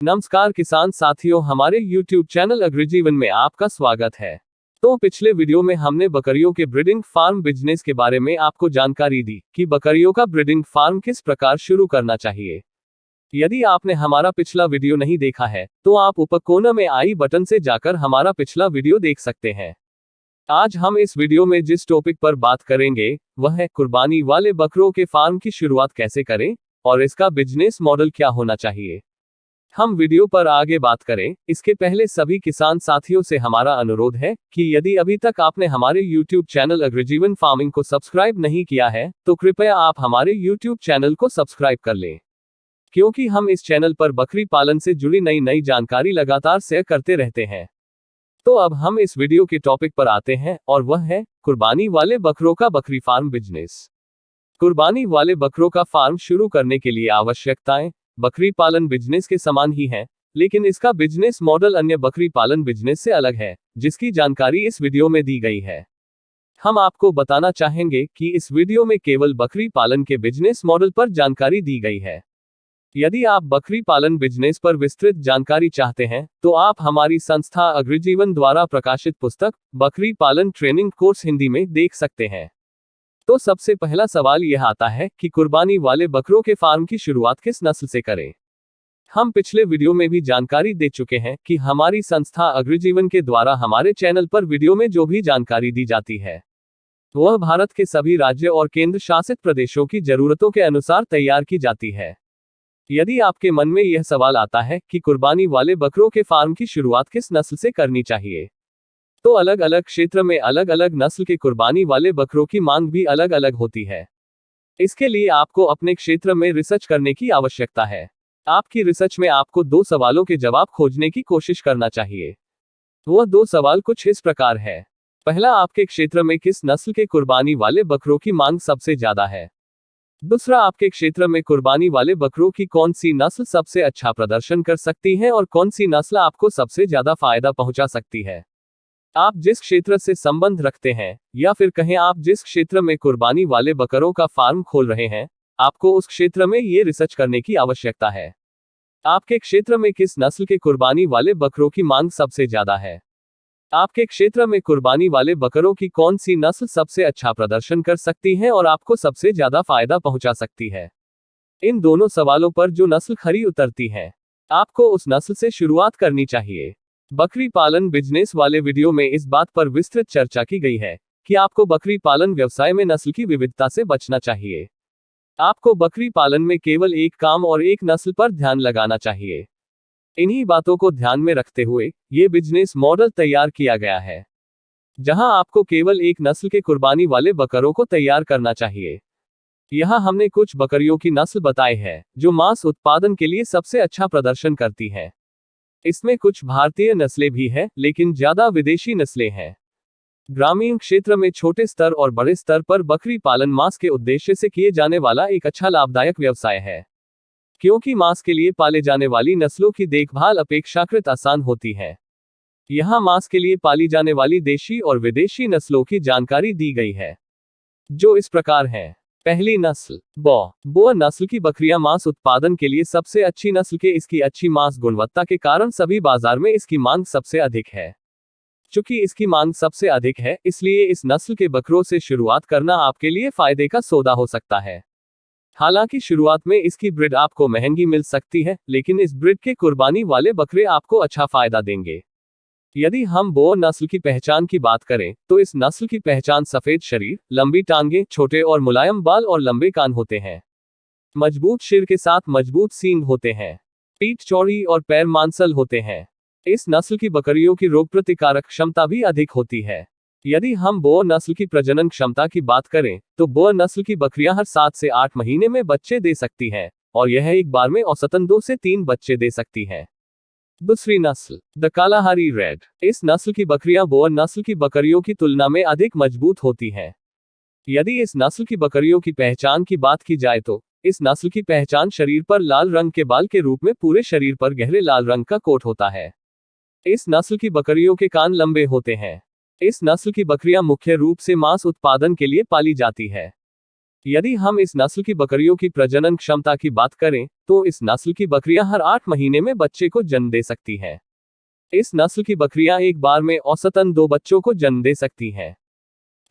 नमस्कार किसान साथियों, हमारे YouTube चैनल अग्रिजीवन में आपका स्वागत है। तो पिछले वीडियो में हमने बकरियों के ब्रीडिंग फार्म बिजनेस के बारे में आपको जानकारी दी कि बकरियों का ब्रीडिंग फार्म किस प्रकार शुरू करना चाहिए। यदि आपने हमारा पिछला वीडियो नहीं देखा है तो आप ऊपर कोने में आई बटन से जाकर हमारा पिछला वीडियो देख सकते हैं। आज हम इस वीडियो में जिस टॉपिक पर बात करेंगे वह है कुर्बानी वाले बकरों के फार्म की शुरुआत कैसे करें और इसका बिजनेस मॉडल क्या होना चाहिए। हम वीडियो पर आगे बात करें इसके पहले सभी किसान साथियों से हमारा अनुरोध है कि यदि अभी तक आपने हमारे YouTube चैनल अग्रिजीवन फार्मिंग को सब्सक्राइब नहीं किया है तो कृपया आप हमारे YouTube चैनल को सब्सक्राइब कर लें, क्योंकि हम इस चैनल पर बकरी पालन से जुड़ी नई जानकारी लगातार शेयर करते रहते हैं। तो अब हम इस वीडियो के टॉपिक पर आते हैं और वह है कुर्बानी वाले बकरों का बकरी फार्म बिजनेस। कुर्बानी वाले बकरों का फार्म शुरू करने के लिए आवश्यकताएं बकरी पालन बिजनेस के समान ही है, लेकिन इसका बिजनेस मॉडल अन्य बकरी पालन बिजनेस से अलग है, जिसकी जानकारी इस वीडियो में दी गई है। हम आपको बताना चाहेंगे कि इस वीडियो में केवल बकरी पालन के बिजनेस मॉडल पर जानकारी दी गई है। यदि आप बकरी पालन बिजनेस पर विस्तृत जानकारी चाहते हैं तो आप हमारी संस्था अग्रिजीवन द्वारा प्रकाशित पुस्तक बकरी पालन ट्रेनिंग कोर्स हिंदी में देख सकते हैं। तो सबसे पहला सवाल यह आता है कि कुर्बानी वाले बकरों के फार्म की शुरुआत किस नस्ल से करें। हम पिछले वीडियो में भी जानकारी दे चुके हैं कि हमारी संस्था अग्रिजीवन के द्वारा हमारे चैनल पर वीडियो में जो भी जानकारी दी जाती है वह भारत के सभी राज्य और केंद्र शासित प्रदेशों की जरूरतों के अनुसार तैयार की जाती है। यदि आपके मन में यह सवाल आता है कि कुर्बानी वाले बकरों के फार्म की शुरुआत किस नस्ल से करनी चाहिए, तो अलग अलग क्षेत्र में अलग अलग नस्ल के कुर्बानी वाले बकरों की मांग भी अलग अलग होती है। इसके लिए आपको अपने क्षेत्र में रिसर्च करने की आवश्यकता है। आपकी रिसर्च में आपको 2 सवालों के जवाब खोजने की कोशिश करना चाहिए। वह 2 सवाल कुछ इस प्रकार है। पहला, आपके क्षेत्र में किस नस्ल के कुर्बानी वाले बकरों की मांग सबसे ज्यादा है। दूसरा, आपके क्षेत्र में कुर्बानी वाले बकरों की कौन सी नस्ल सबसे अच्छा प्रदर्शन कर सकती है और कौन सी नस्ल आपको सबसे ज्यादा फायदा पहुंचा सकती है। आप जिस क्षेत्र से संबंध रखते हैं या फिर कहें आप जिस क्षेत्र में कुर्बानी वाले बकरों का फार्म खोल रहे हैं, आपको उस क्षेत्र में ये रिसर्च करने की आवश्यकता है। आपके क्षेत्र में किस नस्ल के कुर्बानी वाले बकरों की मांग सबसे ज्यादा है। आपके क्षेत्र में कुर्बानी वाले बकरों की कौन सी नस्ल सबसे अच्छा प्रदर्शन कर सकती है और आपको सबसे ज्यादा फायदा पहुंचा सकती है। इन दोनों सवालों पर जो नस्ल खरी उतरती है, आपको उस नस्ल से शुरुआत करनी चाहिए। बकरी पालन बिजनेस वाले वीडियो में इस बात पर विस्तृत चर्चा की गई है कि आपको बकरी पालन व्यवसाय में नस्ल की विविधता से बचना चाहिए। आपको बकरी पालन में केवल एक काम और एक नस्ल पर ध्यान लगाना चाहिए। इन्हीं बातों को ध्यान में रखते हुए ये बिजनेस मॉडल तैयार किया गया है, जहां आपको केवल एक नस्ल के कुर्बानी वाले बकरों को तैयार करना चाहिए। यहाँ हमने कुछ बकरियों की नस्ल बताई है जो मांस उत्पादन के लिए सबसे अच्छा प्रदर्शन करती हैं। इसमें कुछ भारतीय नस्लें भी हैं, लेकिन ज्यादा विदेशी नस्लें हैं। ग्रामीण क्षेत्र में छोटे स्तर और बड़े स्तर पर बकरी पालन मांस के उद्देश्य से किए जाने वाला एक अच्छा लाभदायक व्यवसाय है, क्योंकि मांस के लिए पाले जाने वाली नस्लों की देखभाल अपेक्षाकृत आसान होती है। यहाँ मांस के लिए पाली जाने वाली देशी और विदेशी नस्लों की जानकारी दी गई है, जो इस प्रकार है। पहली नस्ल बोअर नस्ल की बकरियां मांस उत्पादन के लिए सबसे अच्छी नस्ल के इसकी अच्छी मांस गुणवत्ता के कारण सभी बाजार में इसकी मांग सबसे अधिक है। चूंकि इसकी मांग सबसे अधिक है, इसलिए इस नस्ल के बकरों से शुरुआत करना आपके लिए फायदे का सौदा हो सकता है। हालांकि शुरुआत में इसकी ब्रीड आपको महंगी मिल सकती है, लेकिन इस ब्रीड के कुर्बानी वाले बकरे आपको अच्छा फायदा देंगे। यदि हम बोअर नस्ल की पहचान की बात करें तो इस नस्ल की पहचान सफेद शरीर, लंबी टांगें, छोटे और मुलायम बाल और लंबे कान होते हैं। मजबूत सिर के साथ मजबूत सींग होते हैं। पीठ चौड़ी और पैर मांसल होते हैं। इस नस्ल की बकरियों की रोग प्रतिकारक क्षमता भी अधिक होती है। यदि हम बोअर नस्ल की प्रजनन क्षमता की बात करें तो बोअर नस्ल की बकरियां हर 7 से 8 महीने में बच्चे दे सकती हैं और यह एक बार में औसतन 2 से 3 बच्चे दे सकती हैं। दूसरी नस्ल द कालाहारी रेड। इस नस्ल की बकरियां बोअर नस्ल की बकरियों की तुलना में अधिक मजबूत होती हैं। यदि इस नस्ल की बकरियों की पहचान की बात की जाए तो इस नस्ल की पहचान शरीर पर लाल रंग के बाल के रूप में पूरे शरीर पर गहरे लाल रंग का कोट होता है। इस नस्ल की बकरियों के कान लंबे होते हैं। इस नस्ल की बकरियां मुख्य रूप से मांस उत्पादन के लिए पाली जाती है। यदि हम इस नस्ल की बकरियों की प्रजनन क्षमता की बात करें, तो इस नस्ल की बकरियां हर 8 महीने में बच्चे को जन्म दे सकती हैं। इस नस्ल की बकरियां एक बार में औसतन 2 बच्चों को जन्म दे सकती हैं।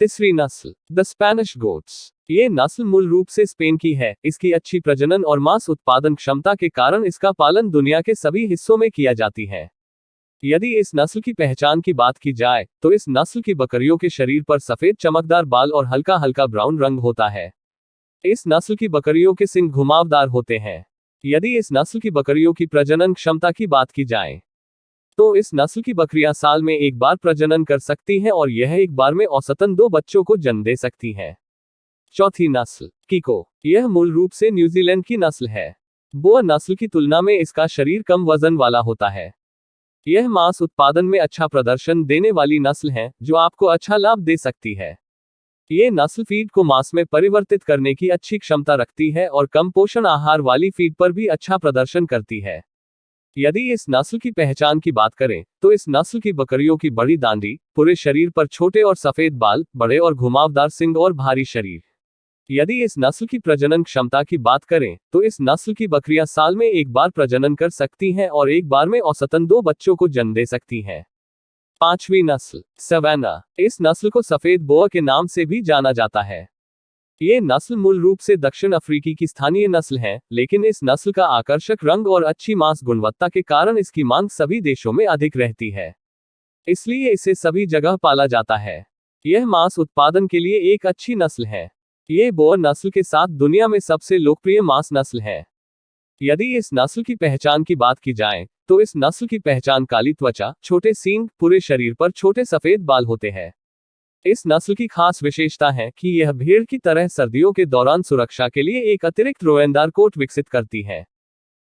तीसरी नस्ल, द स्पेनिश गोट्स। ये नस्ल मूल रूप से स्पेन की है। इसकी अच्छी प्रजनन और मांस उत्पादन क्षमता के कारण इसका पालन दुनिया के सभी हिस्सों में किया जाती है। यदि इस नस्ल की पहचान की बात की जाए, तो इस नस्ल की बकरियों के शरीर पर सफेद चमकदार बाल और हल्का हल्का ब्राउन रंग होता है। इस नस्ल की बकरियों के सींग घुमावदार होते हैं। यदि इस नस्ल की बकरियों की प्रजनन क्षमता की बात की जाए, तो इस नस्ल की बकरियां साल में एक बार प्रजनन कर सकती हैं और यह एक बार में औसतन 2 बच्चों को जन्म दे सकती हैं। चौथी नस्ल, किको। यह मूल रूप से न्यूजीलैंड की नस्ल है। बोअर नस्ल की तुलना में इसका शरीर कम वजन वाला होता है। यह मांस उत्पादन में अच्छा प्रदर्शन देने वाली नस्ल है, जो आपको अच्छा लाभ दे सकती है। ये नस्ल फीड को मांस में परिवर्तित करने की अच्छी क्षमता रखती है और कम पोषण आहार वाली फीड पर भी अच्छा प्रदर्शन करती है। यदि इस नस्ल की पहचान की बात करें, तो इस नस्ल की बकरियों की बड़ी दांडी, पूरे शरीर पर छोटे और सफेद बाल, बड़े और घुमावदार सींग और भारी शरीर। यदि इस नस्ल की प्रजनन क्षमता की बात करें, तो इस नस्ल की बकरियां साल में एक बार प्रजनन कर सकती हैं और एक बार में औसतन 2 बच्चों को जन्म दे सकती हैं। पांचवी नस्ल, सवाना। इस नस्ल को सफेद बोआ के नाम से भी जाना जाता है। ये नस्ल मूल रूप से दक्षिण अफ्रीकी की स्थानीय नस्ल है, लेकिन इस नस्ल का आकर्षक रंग और अच्छी मांस गुणवत्ता के कारण इसकी मांग सभी देशों में अधिक रहती है। इसलिए इसे सभी जगह पाला जाता है। यह मांस उत्पादन के लिए एक अच्छी नस्ल है। ये बोअर नस्ल के साथ दुनिया में सबसे लोकप्रिय मांस नस्ल है। यदि इस नस्ल की पहचान की बात की जाए, तो इस नस्ल की पहचान काली त्वचा, छोटे सींग, पूरे शरीर पर छोटे सफेद बाल होते हैं। इस नस्ल की खास विशेषता है कि यह भेड़ की तरह सर्दियों के दौरान सुरक्षा के लिए एक अतिरिक्त रोएदार कोट विकसित करती है।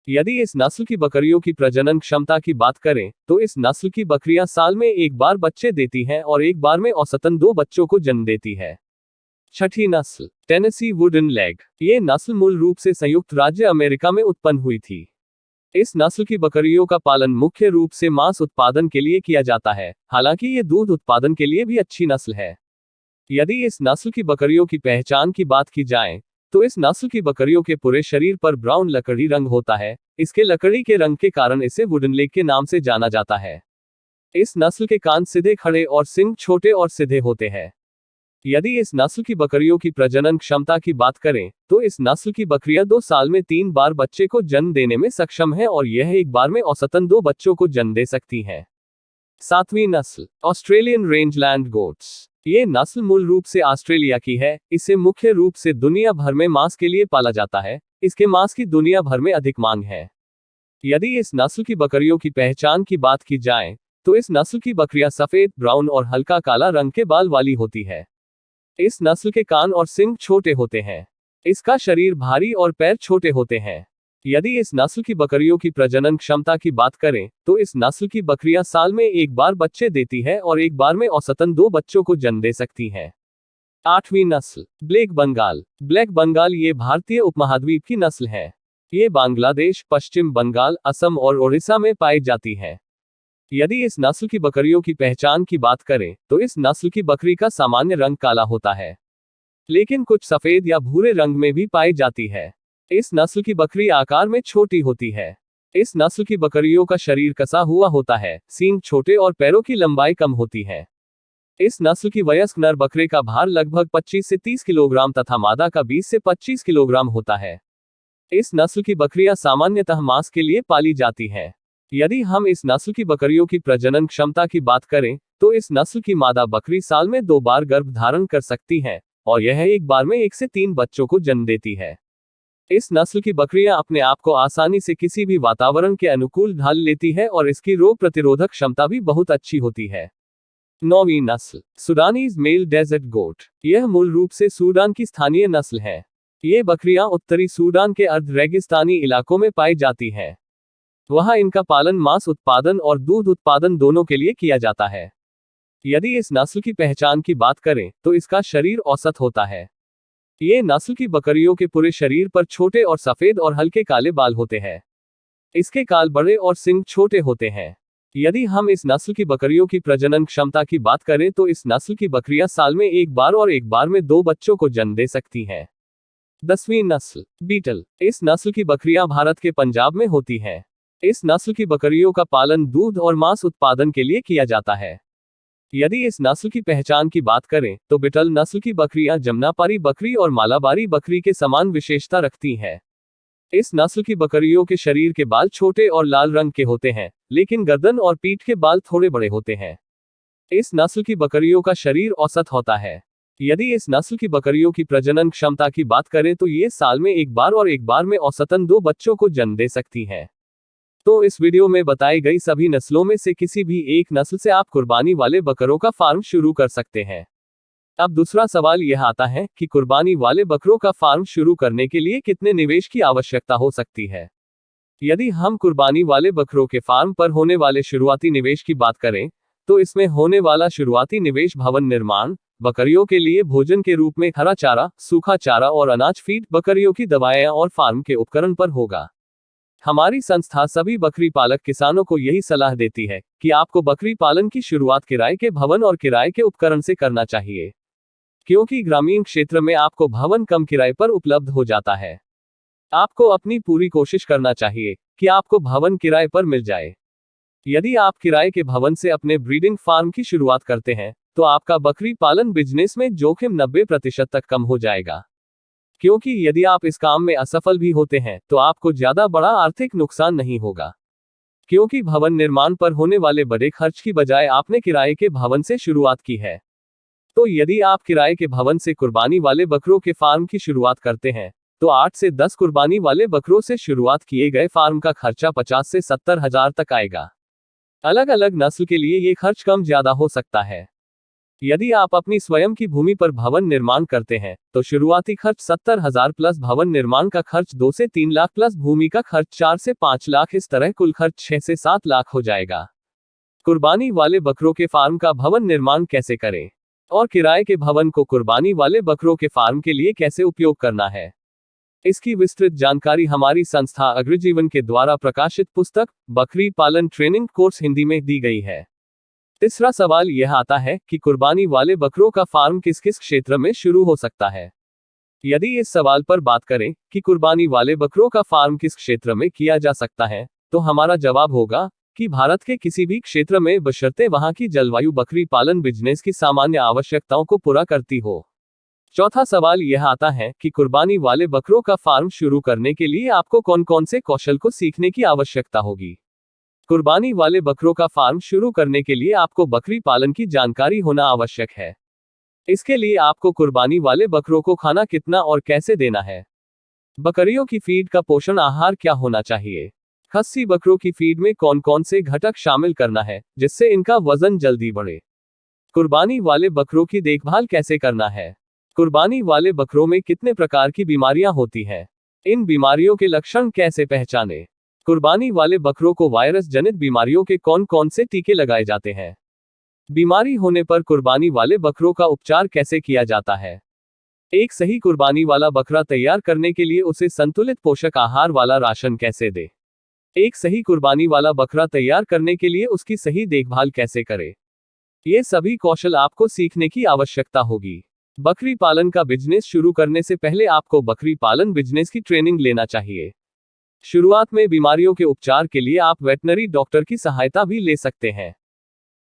यदि इस नस्ल की बकरियों की प्रजनन क्षमता की बात करें, तो इस नस्ल की बकरियां साल में एक बार बच्चे देती हैं और एक बार में औसतन 2 बच्चों को जन्म देती है। छठी नस्ल, टेनेसी वुडन लेग। ये नस्ल मूल रूप से संयुक्त राज्य अमेरिका में उत्पन्न हुई थी। इस नस्ल की बकरियों का पालन मुख्य रूप से मांस उत्पादन के लिए किया जाता है, हालांकि ये दूध उत्पादन के लिए भी अच्छी नस्ल है। यदि इस नस्ल की बकरियों की पहचान की बात की जाए, तो इस नस्ल की बकरियों के पूरे शरीर पर ब्राउन लकड़ी रंग होता है। इसके लकड़ी के रंग के कारण इसे वुडन लेग के नाम से जाना जाता है। इस नस्ल के कान सीधे खड़े और सींग छोटे और सीधे होते हैं। यदि इस नस्ल की बकरियों की प्रजनन क्षमता की बात करें, तो इस नस्ल की बकरियां 2 साल में 3 बार बच्चे को जन्म देने में सक्षम है और यह एक बार में औसतन 2 बच्चों को जन्म दे सकती हैं। सातवीं नस्ल, ऑस्ट्रेलियन रेंजलैंड गोट्स। ये नस्ल मूल रूप से ऑस्ट्रेलिया की है। इसे मुख्य रूप से दुनिया भर में मांस के लिए पाला जाता है। इसके मांस की दुनिया भर में अधिक मांग है। यदि इस नस्ल की बकरियों की पहचान की बात की जाए, तो इस नस्ल की बकरियां सफेद, ब्राउन और हल्का काला रंग के बाल वाली होती है। इस नस्ल के कान और सींग छोटे होते हैं। इसका शरीर भारी और पैर छोटे होते हैं। यदि इस नस्ल की बकरियों की प्रजनन क्षमता की बात करें, तो इस नस्ल की बकरियां साल में एक बार बच्चे देती है और एक बार में औसतन 2 बच्चों को जन्म दे सकती हैं। आठवीं नस्ल, ब्लैक बंगाल। ब्लैक बंगाल ये भारतीय उपमहाद्वीप की नस्ल है। ये बांग्लादेश, पश्चिम बंगाल, असम और ओडिशा में पाई जाती है। यदि इस नस्ल की बकरियों की पहचान की बात करें, तो इस नस्ल की बकरी का सामान्य रंग काला होता है, लेकिन कुछ सफेद या भूरे रंग में भी पाई जाती है। इस नस्ल की बकरी आकार में छोटी होती है। इस नस्ल की बकरियों का शरीर कसा हुआ होता है, सींग छोटे और पैरों की लंबाई कम होती है। इस नस्ल की वयस्क नर बकरे का भार लगभग 25 से 30 किलोग्राम तथा मादा का 20 से 25 किलोग्राम होता है। इस नस्ल की बकरियां सामान्यतः मांस के लिए पाली जाती हैं। यदि हम इस नस्ल की बकरियों की प्रजनन क्षमता की बात करें, तो इस नस्ल की मादा बकरी साल में 2 बार गर्भ धारण कर सकती है और यह एक बार में 1 से 3 बच्चों को जन्म देती है। इस नस्ल की बकरियां अपने आप को आसानी से किसी भी वातावरण के अनुकूल ढाल लेती है और इसकी रोग प्रतिरोधक क्षमता भी बहुत अच्छी होती है। नौवीं नस्ल, सूडानीज मेल डेजर्ट गोट। यह मूल रूप से सूडान की स्थानीय नस्ल है। ये बकरियां उत्तरी सूडान के अर्ध रेगिस्तानी इलाकों में पाई जाती हैं। वहां इनका पालन मांस उत्पादन और दूध उत्पादन दोनों के लिए किया जाता है। यदि इस नस्ल की पहचान की बात करें, तो इसका शरीर औसत होता है। ये नस्ल की बकरियों के पूरे शरीर पर छोटे और सफेद और हल्के काले बाल होते हैं। इसके काल बड़े और सींग छोटे होते हैं। यदि हम इस नस्ल की बकरियों की प्रजनन क्षमता की बात करें, तो इस नस्ल की बकरियां साल में एक बार और एक बार में 2 बच्चों को जन्म दे सकती हैं। 10वीं नस्ल बीटल। इस नस्ल की बकरियां भारत के पंजाब में होती हैं। इस नस्ल की बकरियों का पालन दूध और मांस उत्पादन के लिए किया जाता है। यदि इस नस्ल की पहचान की बात करें तो बीटल नस्ल की बकरियां जमनापारी बकरी और मालाबारी बकरी के समान विशेषता रखती हैं। इस नस्ल की बकरियों के शरीर के बाल छोटे और लाल रंग के होते हैं, लेकिन गर्दन और पीठ के बाल थोड़े बड़े होते हैं। इस नस्ल की बकरियों का शरीर औसत होता है। यदि इस नस्ल की बकरियों की प्रजनन क्षमता की बात करें तो ये साल में एक बार और एक बार में औसतन 2 बच्चों को जन्म दे सकती हैं। तो इस वीडियो में बताई गई सभी नस्लों में से किसी भी एक नस्ल से आप कुर्बानी वाले बकरों का फार्म शुरू कर सकते हैं। अब दूसरा सवाल यह आता है कि कुर्बानी वाले बकरों का फार्म शुरू करने के लिए कितने निवेश की आवश्यकता हो सकती है। यदि हम कुर्बानी वाले बकरों के फार्म पर होने वाले शुरुआती निवेश की बात करें तो इसमें होने वाला शुरुआती निवेश भवन निर्माण, बकरियों के लिए भोजन के रूप में हरा चारा, सूखा चारा और अनाज फीड, बकरियों की दवाएं और फार्म के उपकरण पर होगा। हमारी संस्था सभी बकरी पालक किसानों को यही सलाह देती है कि आपको बकरी पालन की शुरुआत किराए के भवन और किराए के उपकरण से करना चाहिए, क्योंकि ग्रामीण क्षेत्र में आपको भवन कम किराए पर उपलब्ध हो जाता है। आपको अपनी पूरी कोशिश करना चाहिए कि आपको भवन किराए पर मिल जाए। यदि आप किराए के भवन से अपने ब्रीडिंग फार्म की शुरुआत करते हैं तो आपका बकरी पालन बिजनेस में जोखिम 90% तक कम हो जाएगा, क्योंकि यदि आप इस काम में असफल भी होते हैं तो आपको ज्यादा बड़ा आर्थिक नुकसान नहीं होगा, क्योंकि भवन निर्माण पर होने वाले बड़े खर्च की बजाय आपने किराए के भवन से शुरुआत की है। तो यदि आप किराए के भवन से कुर्बानी वाले बकरों के फार्म की शुरुआत करते हैं तो 8 से 10 कुर्बानी वाले बकरों से शुरुआत किए गए फार्म का खर्चा 50 से 70 हजार तक आएगा। अलग अलग नस्ल के लिए ये खर्च कम ज्यादा हो सकता है। यदि आप अपनी स्वयं की भूमि पर भवन निर्माण करते हैं तो शुरुआती खर्च 70 हजार प्लस भवन निर्माण का खर्च 2 से 3 लाख प्लस भूमि का खर्च 4 से 5 लाख, इस तरह कुल खर्च 6 से 7 लाख हो जाएगा। कुर्बानी वाले बकरों के फार्म का भवन निर्माण कैसे करें और किराए के भवन को कुर्बानी वाले बकरों के फार्म के लिए कैसे उपयोग करना है, इसकी विस्तृत जानकारी हमारी संस्था अग्रजीवन के द्वारा प्रकाशित पुस्तक बकरी पालन ट्रेनिंग कोर्स हिंदी में दी गई है। तीसरा सवाल यह आता है कि कुर्बानी वाले बकरों का फार्म किस किस क्षेत्र में शुरू हो सकता है। यदि इस सवाल पर बात करें कि कुर्बानी वाले बकरों का फार्म किस क्षेत्र में किया जा सकता है तो हमारा जवाब होगा कि भारत के किसी भी क्षेत्र में, बशर्ते वहां की जलवायु बकरी पालन बिजनेस की सामान्य आवश्यकताओं को पूरा करती हो। चौथा सवाल यह आता है कि कुर्बानी वाले बकरों का फार्म शुरू करने के लिए आपको कौन कौन से कौशल को सीखने की आवश्यकता होगी। कुर्बानी वाले बकरों का फार्म शुरू करने के लिए आपको बकरी पालन की जानकारी होना आवश्यक है। इसके लिए आपको कुर्बानी वाले बकरों को खाना कितना और कैसे देना है, बकरियों की फीड का पोषण आहार क्या होना चाहिए, खस्सी बकरों की फीड में कौन कौन से घटक शामिल करना है जिससे इनका वजन जल्दी बढ़े, कुर्बानी वाले बकरों की देखभाल कैसे करना है, कुर्बानी वाले बकरों में कितने प्रकार की बीमारियां होती हैं, इन बीमारियों के लक्षण कैसे पहचाने, कुर्बानी वाले बकरों को वायरस जनित बीमारियों के कौन कौन से टीके लगाए जाते हैं, बीमारी होने पर कुर्बानी वाले बकरों का उपचार कैसे किया जाता है, एक सही कुर्बानी वाला बकरा तैयार करने के लिए उसे संतुलित पोषक आहार वाला राशन कैसे दे, एक सही कुर्बानी वाला बकरा तैयार करने के लिए उसकी सही देखभाल कैसे करे, ये सभी कौशल आपको सीखने की आवश्यकता होगी। बकरी पालन का बिजनेस शुरू करने से पहले आपको बकरी पालन बिजनेस की ट्रेनिंग लेना चाहिए। शुरुआत में बीमारियों के उपचार के लिए आप वेटनरी डॉक्टर की सहायता भी ले सकते हैं।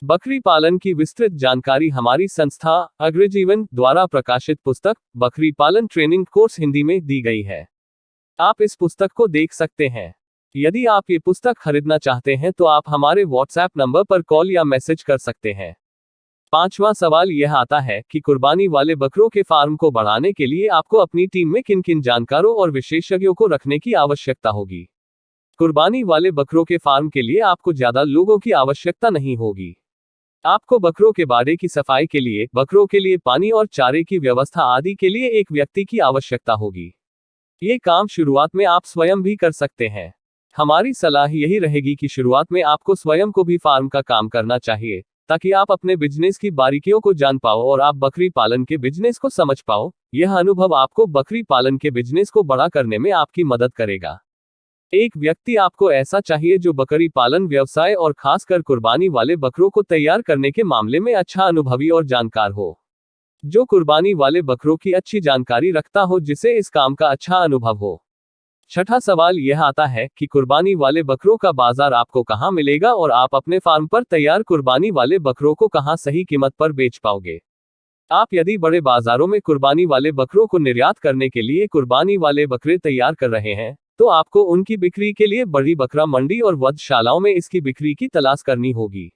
बकरी पालन की विस्तृत जानकारी हमारी संस्था अग्रजीवन द्वारा प्रकाशित पुस्तक बकरी पालन ट्रेनिंग कोर्स हिंदी में दी गई है। आप इस पुस्तक को देख सकते हैं। यदि आप ये पुस्तक खरीदना चाहते हैं तो आप हमारे व्हाट्सएप नंबर पर कॉल या मैसेज कर सकते हैं। पांचवा सवाल यह आता है कि कुर्बानी वाले बकरों के फार्म को बढ़ाने के लिए आपको अपनी टीम में किन किन जानकारों और विशेषज्ञों को रखने की आवश्यकता होगी। कुर्बानी वाले बकरों के फार्म के लिए आपको ज्यादा लोगों की आवश्यकता नहीं होगी। आपको बकरों के बाड़े की सफाई के लिए, बकरों के लिए पानी और चारे की व्यवस्था आदि के लिए एक व्यक्ति की आवश्यकता होगी। ये काम शुरुआत में आप स्वयं भी कर सकते हैं। हमारी सलाह यही रहेगी कि शुरुआत में आपको स्वयं को भी फार्म का काम करना चाहिए, ताकि आप अपने बिजनेस की बारीकियों को जान पाओ और आप बकरी पालन के बिजनेस को समझ पाओ। यह अनुभव आपको बकरी पालन के बिजनेस को बड़ा करने में आपकी मदद करेगा। एक व्यक्ति आपको ऐसा चाहिए जो बकरी पालन व्यवसाय और खासकर कुर्बानी वाले बकरों को तैयार करने के मामले में अच्छा अनुभवी और जानकार हो। जो कुर्बानी वाले बकरों की अच्छी जानकारी रखता हो, जिसे इस काम का अच्छा अनुभव हो। छठा सवाल यह आता है कि कुर्बानी वाले बकरों का बाजार आपको कहां मिलेगा और आप अपने फार्म पर तैयार कुर्बानी वाले बकरों को कहां सही कीमत पर बेच पाओगे। आप यदि बड़े बाजारों में कुर्बानी वाले बकरों को निर्यात करने के लिए कुर्बानी वाले बकरे तैयार कर रहे हैं, तो आपको उनकी बिक्री के लिए बड़ी बकरा मंडी और वधशालाओं में इसकी बिक्री की तलाश करनी होगी।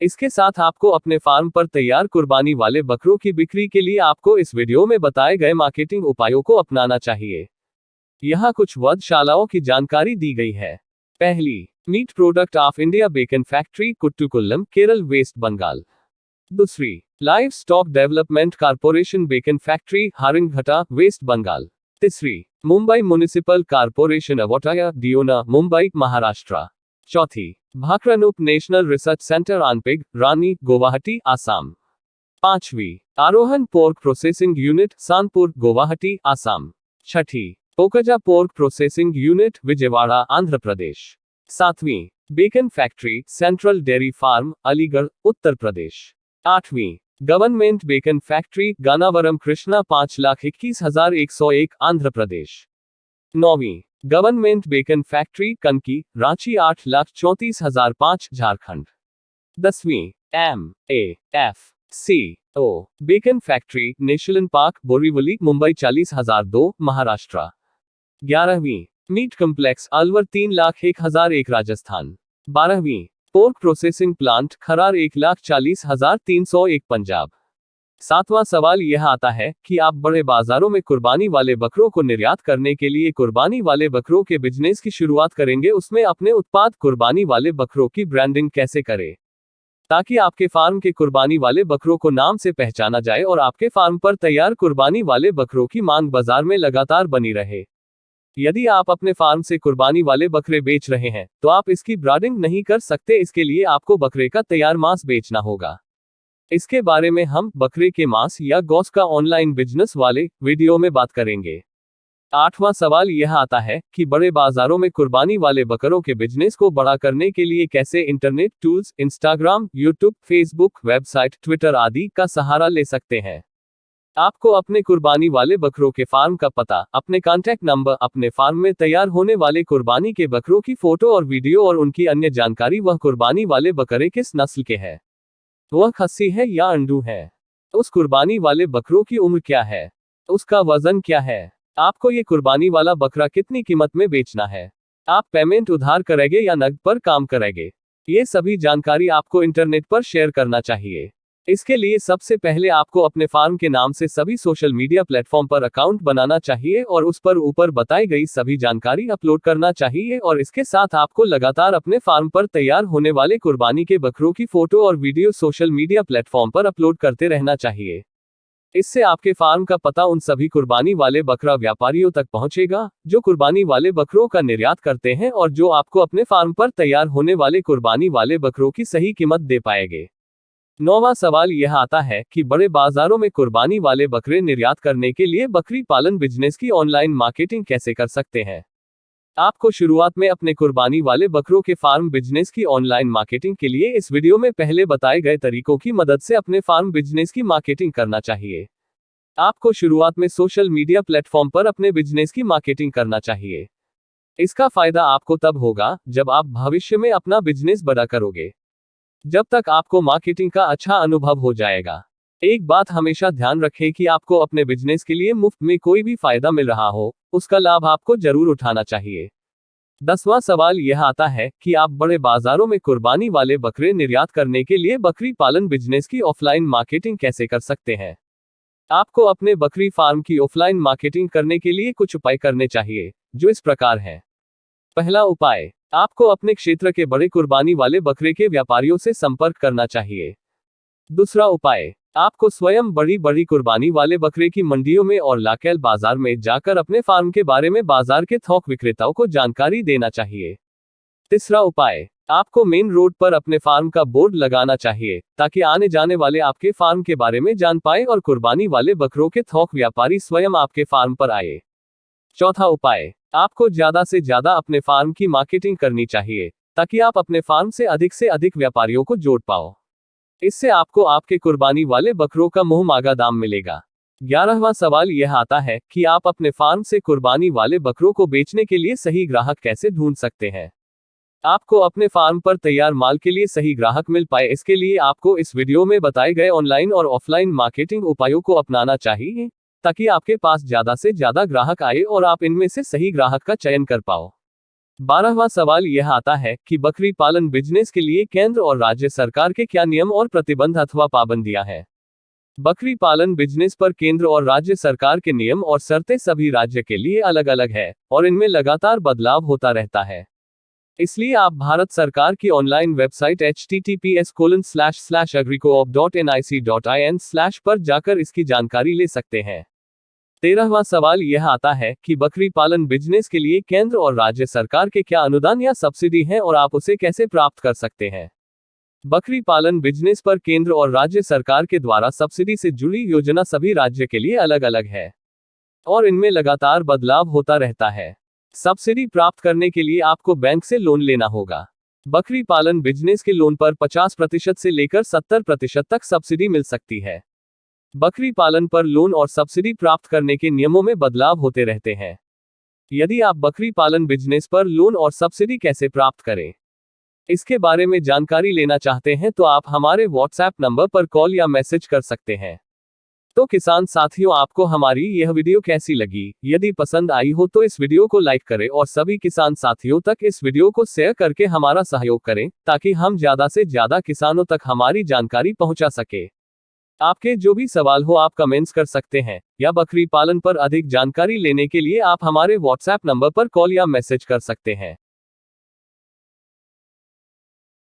इसके साथ आपको अपने फार्म पर तैयार कुर्बानी वाले बकरों की बिक्री के लिए आपको इस वीडियो में बताए गए मार्केटिंग उपायों को अपनाना चाहिए। यहाँ कुछ वधशालाओं की जानकारी दी गई है। पहली, meat product of India bacon factory, Kuttukullam, Kerala, West Bengal. दूसरी, livestock development corporation bacon factory, Haringhata, West Bengal. तीसरी, मुंबई म्युनिसिपल कारपोरेशन अवोटाया, डियोना, मुंबई, महाराष्ट्र। चौथी, भाकरानुप national research centre on pig, Rani, Guwahati, Assam. पांचवी, Arohan pork processing unit, Sanpur, Guwahati, Assam. छठी, पोकजा pork processing unit, Vijayawada, Andhra Pradesh. सातवीं, bacon factory, central dairy farm, Aligarh, Uttar Pradesh. आठवीं, government bacon factory, गानावरम, Krishna, 5,21,101, Andhra Pradesh. नौवीं, गवर्नमेंट बेकन फैक्ट्री, कनकी, रांची, 8,34,005, झारखंड। 10वीं, MAFCO bacon factory, national park, Borivali, Mumbai, 40,002, Maharashtra. 11वीं, मीट कम्प्लेक्स, अलवर, 3,01,001, राजस्थान। 12वीं, pork processing plant, Kharar, 1,40,301, Punjab. 7वां सवाल यह आता है कि आप बड़े बाजारों में कुर्बानी वाले बकरों को निर्यात करने के लिए कुर्बानी वाले बकरों के बिजनेस की शुरुआत करेंगे, उसमें अपने उत्पाद कुर्बानी वाले बकरों की ब्रांडिंग कैसे करें, ताकि आपके फार्म के कुर्बानी वाले बकरों को नाम से पहचाना जाए और आपके फार्म पर तैयार कुर्बानी वाले बकरों की मांग बाजार में लगातार बनी रहे। यदि आप अपने फार्म से कुर्बानी वाले बकरे बेच रहे हैं, तो आप इसकी ब्रांडिंग नहीं कर सकते, इसके लिए आपको बकरे का तैयार मांस बेचना होगा। इसके बारे में हम बकरे के मांस या गोश्त का ऑनलाइन बिजनेस वाले वीडियो में बात करेंगे। 8वां सवाल यह आता है कि बड़े बाजारों में कुर्बानी वाले बकरों के बिजनेस को बड़ा करने के लिए कैसे internet tools, Instagram, YouTube, Facebook, website, Twitter आदि का सहारा ले सकते हैं। आपको अपने कुर्बानी वाले बकरों के फार्म का पता, अपने कॉन्टैक्ट नंबर, अपने फार्म में तैयार होने वाले कुर्बानी के बकरों की फोटो और वीडियो और उनकी अन्य जानकारी, वह कुर्बानी वाले बकरे किस नस्ल के है, वह खस्सी है या अंडू है, उस कुर्बानी वाले बकरों की उम्र क्या है, उसका वजन क्या है, आपको ये कुर्बानी वाला बकरा कितनी कीमत में बेचना है, आप पेमेंट उधार करेंगे या नकद पर काम करेंगे, ये सभी जानकारी आपको इंटरनेट पर शेयर करना चाहिए। इसके लिए सबसे पहले आपको अपने फार्म के नाम से सभी सोशल मीडिया प्लेटफॉर्म पर अकाउंट बनाना चाहिए और उस पर ऊपर बताई गई सभी जानकारी अपलोड करना चाहिए और इसके साथ आपको लगातार अपने फार्म पर तैयार होने वाले कुर्बानी के बकरों की फोटो और वीडियो सोशल मीडिया प्लेटफॉर्म पर अपलोड करते रहना चाहिए। इससे आपके फार्म का पता उन सभी कुर्बानी वाले बकरा व्यापारियों तक पहुंचेगा जो कुर्बानी वाले बकरों का निर्यात करते हैं और जो आपको अपने फार्म पर तैयार होने वाले कुर्बानी वाले बकरों की सही कीमत दे पाएंगे। 9वां सवाल यह आता है कि बड़े बाजारों में कुर्बानी वाले बकरे निर्यात करने के लिए बकरी पालन बिजनेस की ऑनलाइन मार्केटिंग कैसे कर सकते हैं। आपको शुरुआत में अपने कुर्बानी वाले बकरों के फार्म बिजनेस की ऑनलाइन मार्केटिंग के लिए इस वीडियो में पहले बताए गए तरीकों की मदद से अपने फार्म बिजनेस की मार्केटिंग करना चाहिए। आपको शुरुआत में सोशल मीडिया प्लेटफॉर्म पर अपने बिजनेस की मार्केटिंग करना चाहिए। इसका फायदा आपको तब होगा जब आप भविष्य में अपना बिजनेस बड़ा करोगे, जब तक आपको मार्केटिंग का अच्छा अनुभव हो जाएगा। एक बात हमेशा ध्यान रखें कि आपको अपने बिजनेस के लिए मुफ्त में कोई भी फायदा मिल रहा हो, उसका लाभ आपको जरूर उठाना चाहिए। 10वां सवाल यह आता है कि आप बड़े बाजारों में कुर्बानी वाले बकरे निर्यात करने के लिए बकरी पालन बिजनेस की ऑफलाइन मार्केटिंग कैसे कर सकते हैं। आपको अपने बकरी फार्म की ऑफलाइन मार्केटिंग करने के लिए कुछ उपाय करने चाहिए, जो इस प्रकार हैं। पहला उपाय, आपको अपने क्षेत्र के बड़े कुर्बानी वाले बकरे के व्यापारियों से संपर्क करना चाहिए। दूसरा उपाय, आपको स्वयं बड़ी कुर्बानी वाले बकरे की मंडियों में और लोकल बाजार में जाकर अपने फार्म के बारे में बाजार के थोक विक्रेताओं को जानकारी देना चाहिए। तीसरा उपाय, आपको मेन रोड पर अपने फार्म का बोर्ड लगाना चाहिए ताकि आने जाने वाले आपके फार्म के बारे में जान पाए और कुर्बानी वाले बकरों के थोक व्यापारी स्वयं आपके फार्म पर आए। चौथा उपाय, आपको ज्यादा से ज्यादा अपने फार्म की मार्केटिंग करनी चाहिए ताकि आप अपने फार्म से अधिक व्यापारियों को जोड़ पाओ। इससे आपको आपके कुर्बानी वाले बकरों का मुंह मांगा दाम मिलेगा। 11वां सवाल यह आता है कि आप अपने फार्म से कुर्बानी वाले बकरों को बेचने के लिए सही ग्राहक कैसे ढूंढ सकते हैं। आपको अपने फार्म पर तैयार माल के लिए सही ग्राहक मिल पाए, इसके लिए आपको इस वीडियो में बताए गए ऑनलाइन और ऑफलाइन मार्केटिंग उपायों को अपनाना चाहिए, ताकि आपके पास ज्यादा से ज्यादा ग्राहक आए और आप इनमें से सही ग्राहक का चयन कर पाओ। 12वां सवाल यह आता है कि बकरी पालन बिजनेस के लिए केंद्र और राज्य सरकार के क्या नियम और प्रतिबंध अथवा पाबंदियां हैं। बकरी पालन बिजनेस पर केंद्र और राज्य सरकार के नियम और शर्तें सभी राज्य के लिए अलग अलग है और इनमें लगातार बदलाव होता रहता है। इसलिए आप भारत सरकार की ऑनलाइन वेबसाइट https://agricoop.nic.in/ पर जाकर इसकी जानकारी ले सकते हैं। 13वां सवाल यह आता है कि बकरी पालन बिजनेस के लिए केंद्र और राज्य सरकार के क्या अनुदान या सब्सिडी हैं और आप उसे कैसे प्राप्त कर सकते हैं। बकरी पालन बिजनेस पर केंद्र और राज्य सरकार के द्वारा सब्सिडी से जुड़ी योजना सभी राज्य के लिए अलग अलग है और इनमें लगातार बदलाव होता रहता है। सब्सिडी प्राप्त करने के लिए आपको बैंक से लोन लेना होगा। बकरी पालन बिजनेस के लोन पर 50% से लेकर 70% तक सब्सिडी मिल सकती है। बकरी पालन पर लोन और सब्सिडी प्राप्त करने के नियमों में बदलाव होते रहते हैं। यदि आप बकरी पालन बिजनेस पर लोन और सब्सिडी कैसे प्राप्त करें, इसके बारे में जानकारी लेना चाहते हैं तो आप हमारे व्हाट्सएप नंबर पर कॉल या मैसेज कर सकते हैं। तो किसान साथियों, आपको हमारी यह वीडियो कैसी लगी? यदि पसंद आई हो तो इस वीडियो को लाइक करें और सभी किसान साथियों तक इस वीडियो को शेयर करके हमारा सहयोग करें, ताकि हम ज्यादा से ज्यादा किसानों तक हमारी जानकारी पहुंचा सके। आपके जो भी सवाल हो आप कमेंट्स कर सकते हैं, या बकरी पालन पर अधिक जानकारी लेने के लिए आप हमारे व्हाट्सएप नंबर पर कॉल या मैसेज कर सकते हैं।